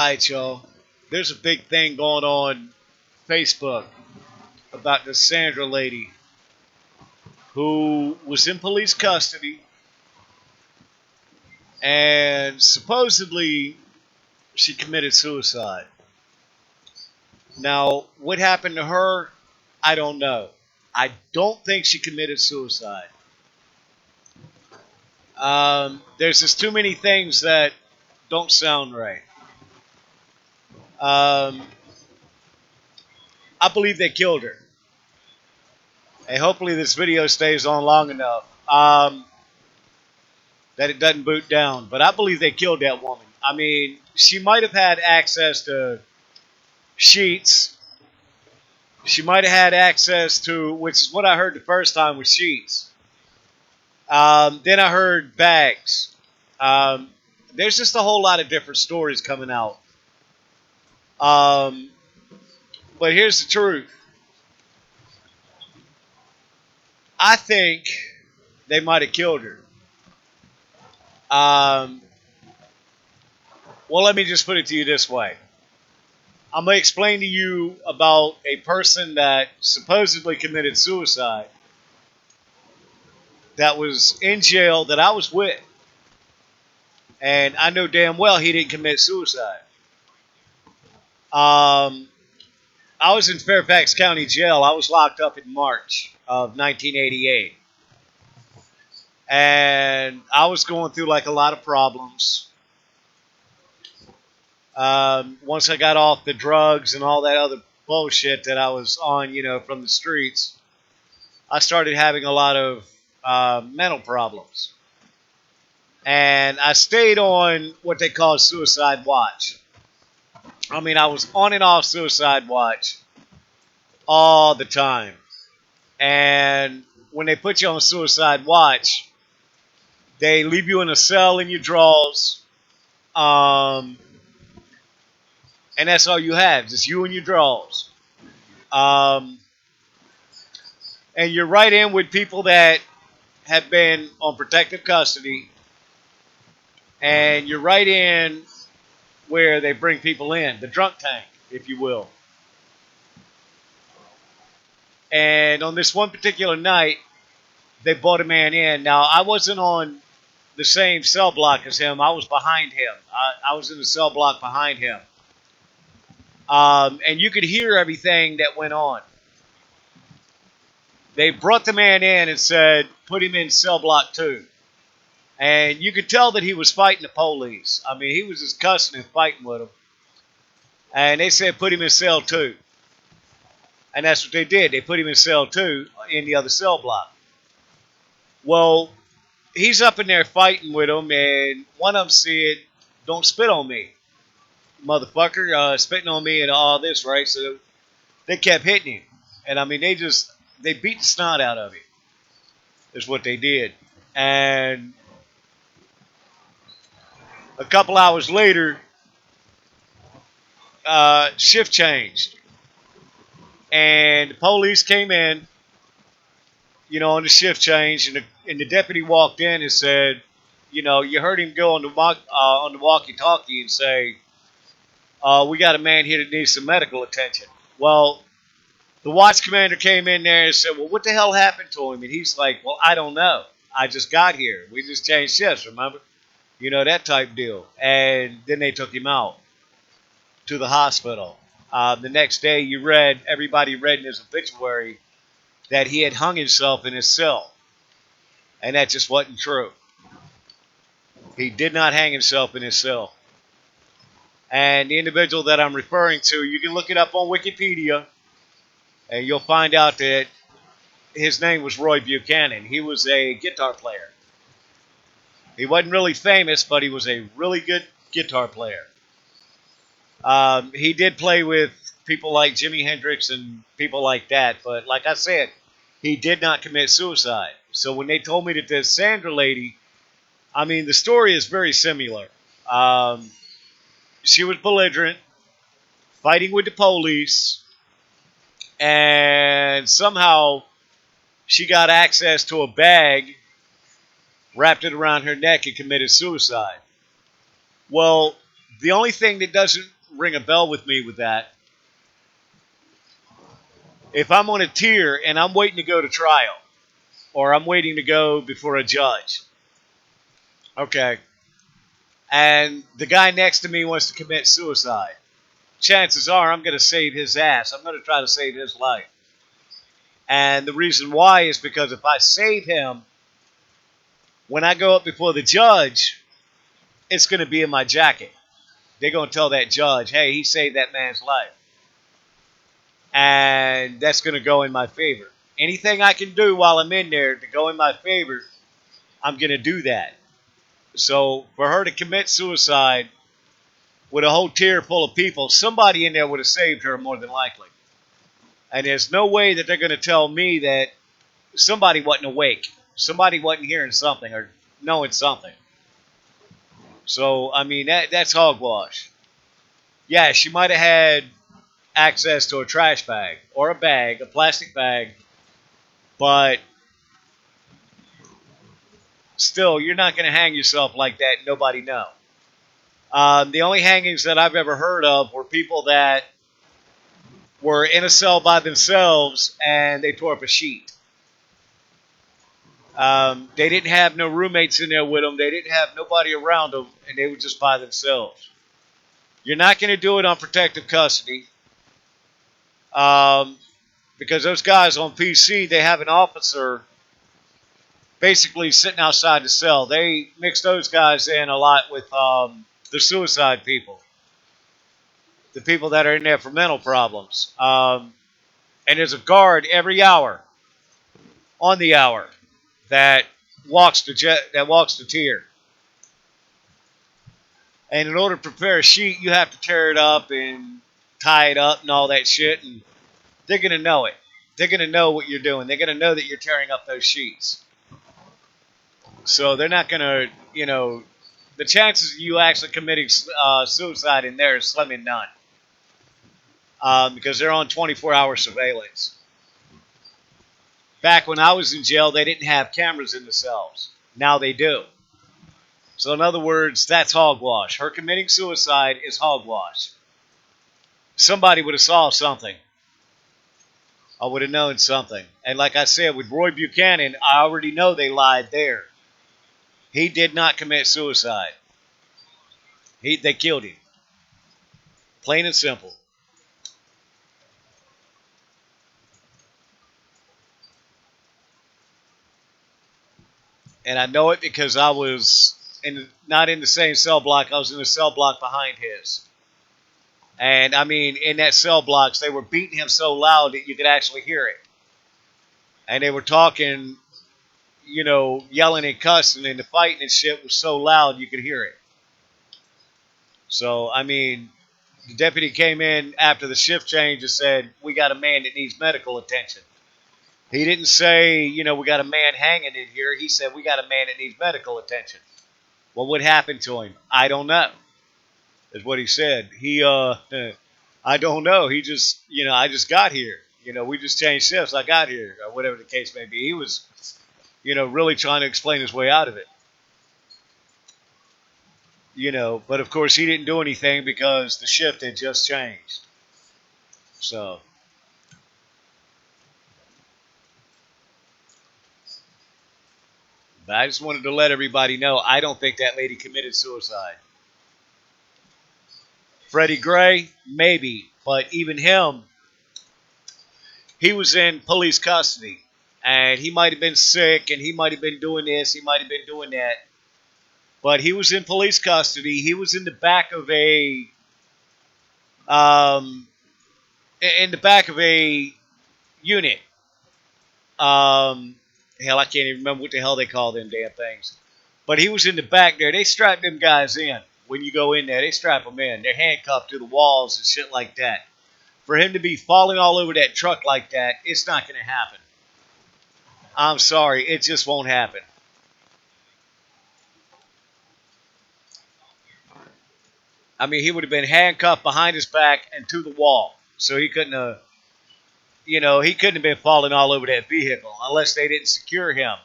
Alright, y'all. There's a big thing going on Facebook about this Sandra lady who was in police custody and supposedly she committed suicide. Now, what happened to her, I don't know. I don't think she committed suicide. There's just too many things that don't sound right. Um, I believe they killed her. And hopefully this video stays on long enough that it doesn't boot down. But I believe they killed that woman. I mean, she might have had access to sheets. She might have had access to, which is what I heard the first time, was sheets. Then I heard bags. There's just a whole lot of different stories coming out. Um, but here's the truth. I think they might have killed her. Um, well, let me just put it to you this way. I'm going to explain to you about a person that supposedly committed suicide that was in jail that I was with. And I know damn well he didn't commit suicide. I was in Fairfax County Jail. I was locked up in March of 1988. And I was going through like a lot of problems. Once I got off the drugs and all that other bullshit that I was on, from the streets, I started having a lot of mental problems. And I stayed on what they call suicide watch. I mean, I was on and off suicide watch all the time. And when they put you on suicide watch, they leave you in a cell in your drawers. And that's all you have, just you and your drawers. And you're right in with people that have been on protective custody. And you're right in where they bring people in, the drunk tank, if you will. And on this one particular night, they brought a man in. Now, I wasn't on the same cell block as him. I was behind him. I was in the cell block behind him. And you could hear everything that went on. They brought the man in and said, put him in cell block 2. And you could tell that he was fighting the police. I mean, he was just cussing and fighting with them. And they said, put him in cell 2. And that's what they did. They put him in cell 2 in the other cell block. Well, he's up in there fighting with them, and one of them said, don't spit on me, motherfucker, spitting on me and all this, right? So they kept hitting him. And I mean, they beat the snot out of him, is what they did. And a couple hours later, shift changed. And the police came in, on the shift change, and the deputy walked in and said, you heard him go on the walkie-talkie and say, we got a man here that needs some medical attention. Well, the watch commander came in there and said, well, what the hell happened to him? And he's like, well, I don't know. I just got here. We just changed shifts, remember? That type deal. And then they took him out to the hospital. The next day, everybody read in his obituary that he had hung himself in his cell. And that just wasn't true. He did not hang himself in his cell. And the individual that I'm referring to, you can look it up on Wikipedia, and you'll find out that his name was Roy Buchanan. He was a guitar player. He wasn't really famous, but he was a really good guitar player. He did play with people like Jimi Hendrix and people like that, but like I said, he did not commit suicide. So when they told me that this Sandra lady, I mean, the story is very similar. She was belligerent, fighting with the police, and somehow she got access to a bag, wrapped it around her neck, and committed suicide. Well, The only thing that doesn't ring a bell with me with that, if I'm on a tier and I'm waiting to go to trial or I'm waiting to go before a judge, okay, and the guy next to me wants to commit suicide, chances are I'm going to save his ass. I'm going to try to save his life. And the reason why is because if I save him, when I go up before the judge, it's going to be in my jacket. They're going to tell that judge, hey, he saved that man's life. And that's going to go in my favor. Anything I can do while I'm in there to go in my favor, I'm going to do that. So for her to commit suicide with a whole tier full of people, somebody in there would have saved her more than likely. And there's no way that they're going to tell me that somebody wasn't awake. Somebody wasn't hearing something or knowing something. So, I mean, that's hogwash. Yeah, she might have had access to a trash bag or a bag, a plastic bag, but still, you're not going to hang yourself like that and nobody know. The only hangings that I've ever heard of were people that were in a cell by themselves and they tore up a sheet. They didn't have no roommates in there with them. They didn't have nobody around them, and they were just by themselves. You're not going to do it on protective custody um, because those guys on PC, they have an officer basically sitting outside the cell. They mix those guys in a lot with the suicide people, the people that are in there for mental problems. And there's a guard every hour on the hour that walks the tier. And in order to prepare a sheet, you have to tear it up and tie it up and all that shit. And they're going to know it. They're going to know what you're doing. They're going to know that you're tearing up those sheets. So they're not going to, the chances of you actually committing suicide in there is slim and none because they're on 24-hour surveillance. Back when I was in jail, they didn't have cameras in the cells. Now they do. So in other words, that's hogwash. Her committing suicide is hogwash. Somebody would have saw something. I would have known something. And like I said, with Roy Buchanan, I already know they lied there. He did not commit suicide. They killed him. Plain and simple. And I know it because I was not in the same cell block. I was in the cell block behind his. And I mean, in that cell blocks, they were beating him so loud that you could actually hear it. And they were talking, yelling and cussing, and the fighting and shit was so loud you could hear it. So, I mean, the deputy came in after the shift change and said, we got a man that needs medical attention. He didn't say, we got a man hanging in here. He said, we got a man that needs medical attention. Well, what happened to him? I don't know, is what he said. I don't know. He just, I just got here. We just changed shifts. I got here, or whatever the case may be. He was, really trying to explain his way out of it. But of course he didn't do anything because the shift had just changed. So, but I just wanted to let everybody know I don't think that lady committed suicide. Freddie Gray, maybe, but even him, he was in police custody. And he might have been sick and he might have been doing this, he might have been doing that. But he was in police custody. He was in the back of um, a unit. Hell, I can't even remember what the hell they call them damn things. But he was in the back there. They strap them guys in. When you go in there, they strap them in. They're handcuffed to the walls and shit like that. For him to be falling all over that truck like that, it's not going to happen. I'm sorry. It just won't happen. I mean, he would have been handcuffed behind his back and to the wall. So he couldn't have, he couldn't have been falling all over that vehicle unless they didn't secure him.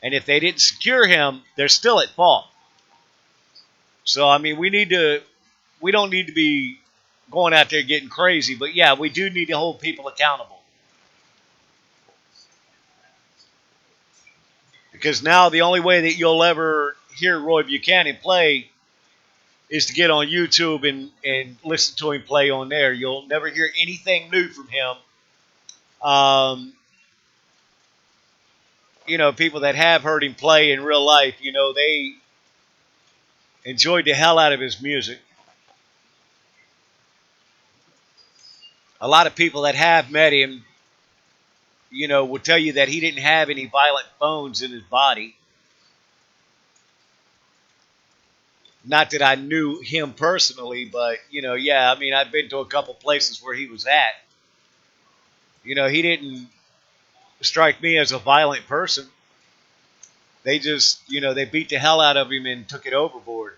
And if they didn't secure him, they're still at fault. So, I mean, we need to we don't need to be going out there getting crazy, but yeah, we do need to hold people accountable. Because now the only way that you'll ever hear Roy Buchanan play is to get on YouTube and listen to him play on there. You'll never hear anything new from him. Um, people that have heard him play in real life, they enjoyed the hell out of his music. A lot of people that have met him, will tell you that he didn't have any violent bones in his body. Not that I knew him personally, but yeah, I mean, I've been to a couple places where he was at. He didn't strike me as a violent person. They just, they beat the hell out of him and took it overboard,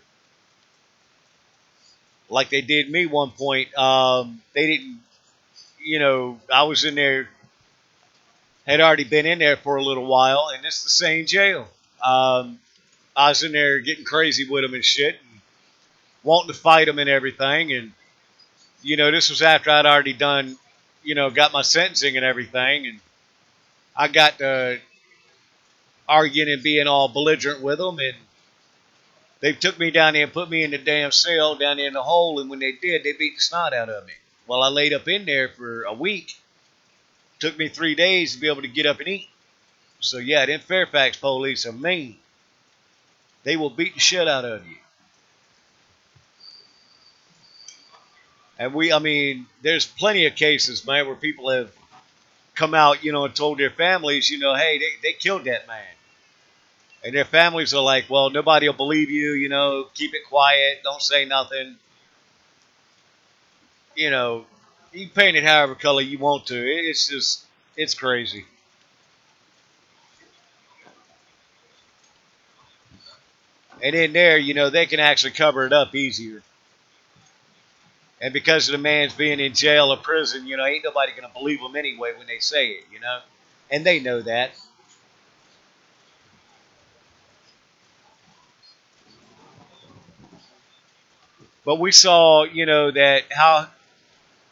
like they did me one point. They didn't, I was in there, had already been in there for a little while, and it's the same jail. Um, I was in there getting crazy with him and shit, and wanting to fight him and everything, and this was after I'd already done, got my sentencing and everything, and I got to arguing and being all belligerent with them, and they took me down there and put me in the damn cell down there in the hole, and when they did, they beat the snot out of me. Well, I laid up in there for a week. Took me 3 days to be able to get up and eat. So yeah, them Fairfax police are mean. They will beat the shit out of you. And I mean, there's plenty of cases, man, where people have come out, and told their families, hey, they killed that man. And their families are like, well, nobody will believe you, keep it quiet, don't say nothing. You know, you paint it however color you want to. It's just, it's crazy. And in there, they can actually cover it up easier. And because of the man's being in jail or prison, ain't nobody going to believe them anyway when they say it. And they know that. But we saw, that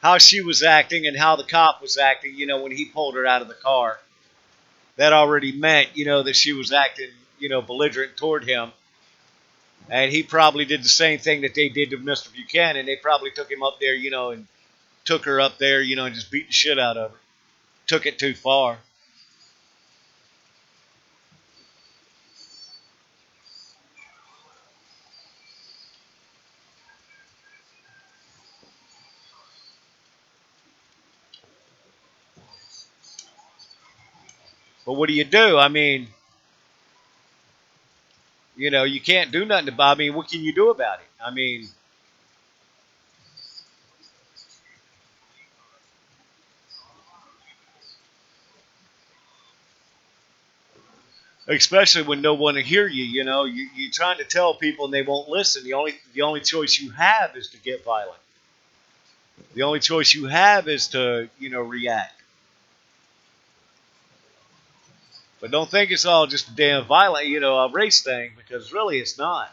how she was acting and how the cop was acting, when he pulled her out of the car. That already meant, that she was acting, belligerent toward him. And he probably did the same thing that they did to Mr. Buchanan. They probably took him up there, and took her up there, and just beat the shit out of her. Took it too far. But what do you do? I mean, you can't do nothing about. I mean, what can you do about it? I mean, especially when no one will hear you. You're trying to tell people and they won't listen. The only choice you have is to get violent. The only choice you have is to react. But don't think it's all just a damn violent a race thing, because really it's not.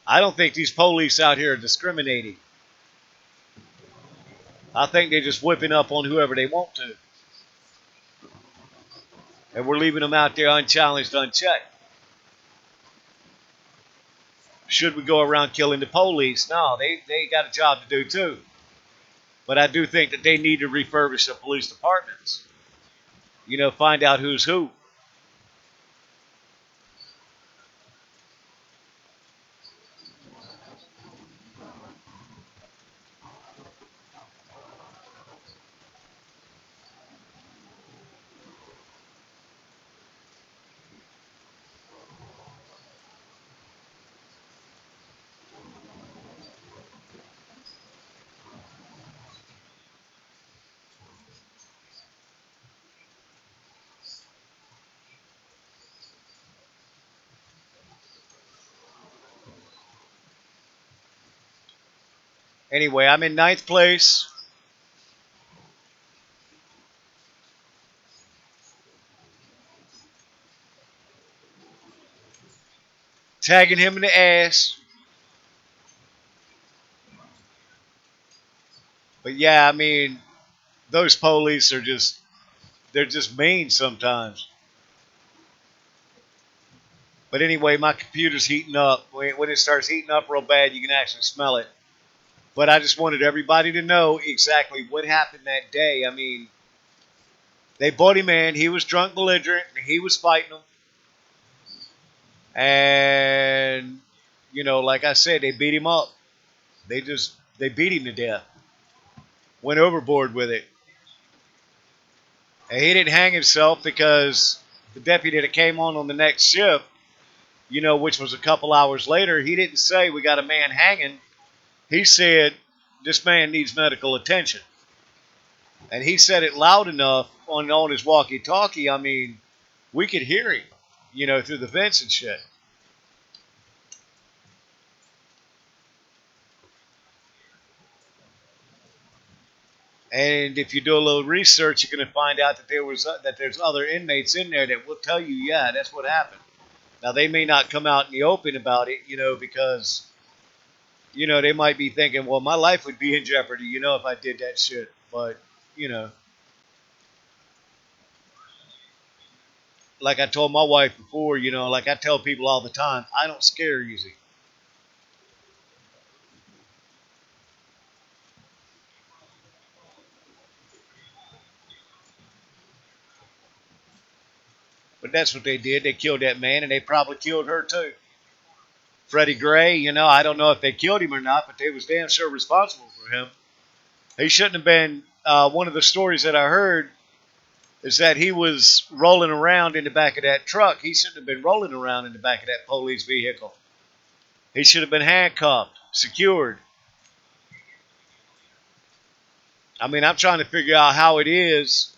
I don't think these police out here are discriminating. I think they're just whipping up on whoever they want to, and we're leaving them out there unchallenged, unchecked. Should we go around killing the police? No, they got a job to do too. But I do think that they need to refurbish the police departments. Find out who's who. Anyway, I'm in ninth place, tagging him in the ass. But yeah, I mean, those police are just they're just mean sometimes. But anyway, my computer's heating up. When it starts heating up real bad, you can actually smell it. But I just wanted everybody to know exactly what happened that day. I mean, they brought him in. He was drunk, belligerent, and he was fighting them. And like I said, they beat him up. They beat him to death. Went overboard with it. And he didn't hang himself because the deputy that came on the next shift, which was a couple hours later, he didn't say we got a man hanging. He said this man needs medical attention. And he said it loud enough on his walkie-talkie. I mean, we could hear him, through the vents and shit. And if you do a little research, you're going to find out that there's other inmates in there that will tell you, yeah, that's what happened. Now they may not come out in the open about it, because they might be thinking, well, my life would be in jeopardy, if I did that shit. But you know, like I told my wife before, like I tell people all the time, I don't scare easy. But that's what they did. They killed that man, and they probably killed her too. Freddie Gray, I don't know if they killed him or not, but they was damn sure responsible for him. He shouldn't have been. One of the stories that I heard is that he was rolling around in the back of that truck. He shouldn't have been rolling around in the back of that police vehicle. He should have been handcuffed, secured. I mean, I'm trying to figure out how it is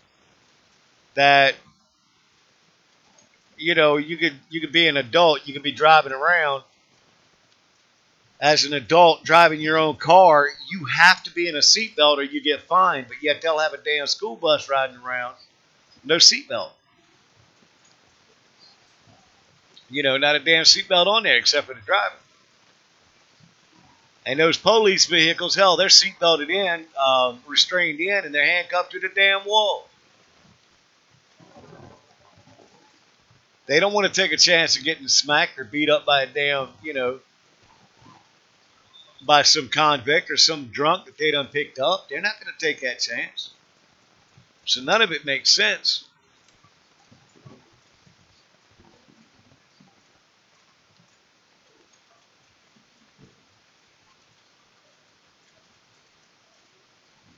that you could be an adult, you could be driving around as an adult driving your own car. You have to be in a seatbelt or you get fined. But yet they'll have a damn school bus riding around, no seatbelt. Not a damn seatbelt on there except for the driver. And those police vehicles, hell, they're seatbelted in, restrained in, and they're handcuffed to the damn wall. They don't want to take a chance of getting smacked or beat up by a damn, by some convict or some drunk that they done picked up. They're not going to take that chance. So none of it makes sense.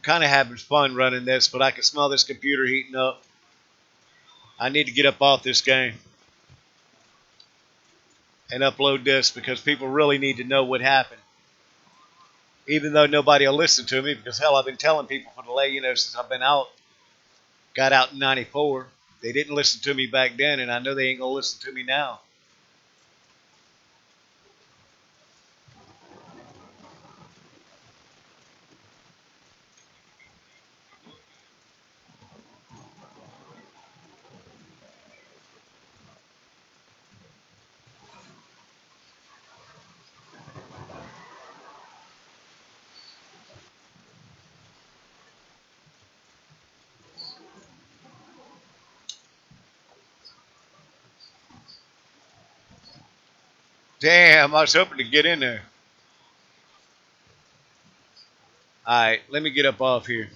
Kind of having fun running this, but I can smell this computer heating up. I need to get up off this game and upload this because people really need to know what happened. Even though nobody will listen to me because, hell, I've been telling people for the since I've been out, got out in 94. They didn't listen to me back then, and I know they ain't going to listen to me now. Damn, I was hoping to get in there. All right, let me get up off here.